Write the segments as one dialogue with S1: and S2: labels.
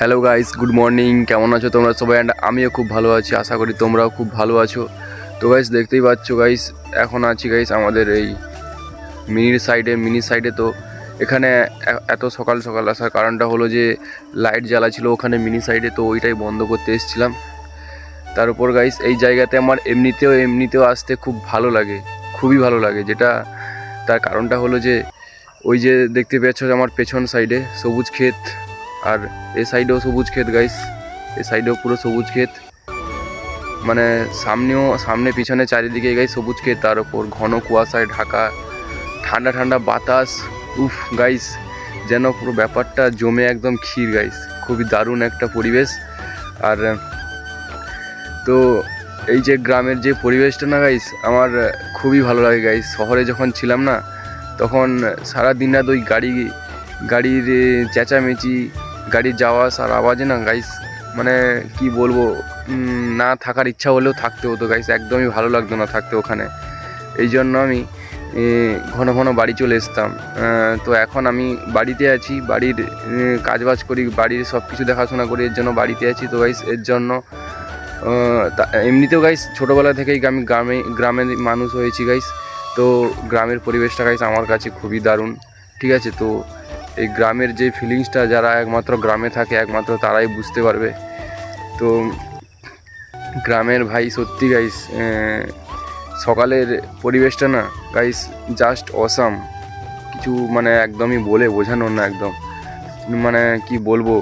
S1: Hello guys, good morning. কেমন আছো তোমরা সবাই? অ্যান্ড আমিও খুব ভালো আছি, আশা করি তোমরাও খুব ভালো আছো। তো গাইস দেখতেই পাচ্ছ গাইস, এখন আছি গাইস আমাদের এই মিনি সাইডে। তো এখানে এত সকাল সকাল আসার কারণটা হলো যে লাইট জ্বালা ছিল ওখানে মিনি সাইডে, তো ওইটাই বন্ধ করতে এসেছিলাম। তার উপর গাইস এই জায়গাতে আমার এমনিতেও আসতে খুব ভালো লাগে, খুবই ভালো লাগে। যেটা তার কারণটা হলো যে ওই যে দেখতে পাচ্ছ আমার পেছন সাইডে সবুজ ক্ষেত, আর এই সাইডেও সবুজ ক্ষেত গাইস, এই সাইডেও পুরো সবুজ ক্ষেত, মানে সামনে পিছনে চারিদিকে গাইস সবুজ ক্ষেত, তার উপর ঘন কুয়াশায় ঢাকা, ঠান্ডা ঠান্ডা বাতাস। উফ গাইস, যেন পুরো ব্যাপারটা জমে একদম ক্ষীর গাইস, খুবই দারুণ একটা পরিবেশ। আর তো এই যে গ্রামের যে পরিবেশটা না গাইস, আমার খুবই ভালো লাগে গাইস। শহরে যখন ছিলাম না, তখন সারাদিন রাত ওই গাড়ির চেঁচামেচি, গাড়ির যাওয়া আসার আওয়াজে না গাইস, মানে কি বলবো, না থাকার ইচ্ছা হলেও থাকতে হতো গাইস, একদমই ভালো লাগতো না থাকতে ওখানে। এই জন্য আমি ঘন ঘন বাড়ি চলে আসতাম। তো এখন আমি বাড়িতে আছি, বাড়ির কাজবাজ করি, বাড়ির সব কিছু দেখাশোনা করি, এর জন্য বাড়িতে আছি। তো গাইস এর জন্য এমনিতেও গাইস ছোটোবেলা থেকেই আমি গ্রামের মানুষ হয়েছি গাইস। তো গ্রামের পরিবেশটা গাইস আমার কাছে খুবই দারুণ, ঠিক আছে। তো এই গ্রামের যে ফিলিংসটা যারা একমাত্র গ্রামে থাকে একমাত্র তারাই বুঝতে পারবে। তো গ্রামের ভাই সত্যি গাইস, সকালের পরিবেশটা না গাইস জাস্ট অসাম, কিছু মানে একদমই বলে বোঝানোর না, একদম মানে কি বলবো,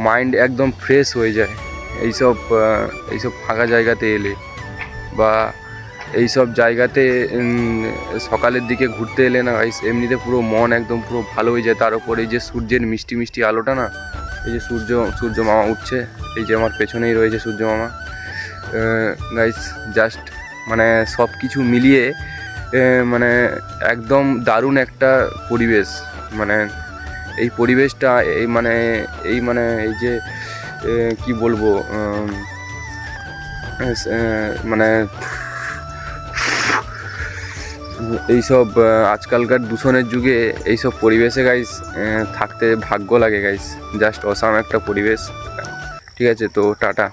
S1: মাইন্ড একদম ফ্রেশ হয়ে যায় এইসব ফাঁকা জায়গাতে এলে, বা এইসব জায়গাতে সকালের দিকে ঘুরতে এলে না গাইস, এমনিতে পুরো মন একদম পুরো ভালো হয়ে যায়। তার উপর এই যে সূর্যের মিষ্টি মিষ্টি আলোটা না, এই যে সূর্য মামা উঠছে, এই যে আমার পেছনেই রয়েছে সূর্য মামা গাইস, জাস্ট মানে সব কিছু মিলিয়ে মানে একদম দারুণ একটা পরিবেশ। মানে এই পরিবেশটা এই যে কি বলবো, মানে এইসব আজকালকার দূষণের যুগে এইসব পরিবেশে গাইস থাকতে ভাগ্য লাগে গাইস, জাস্ট অসাম একটা পরিবেশ, ঠিক আছে। তো টাটা।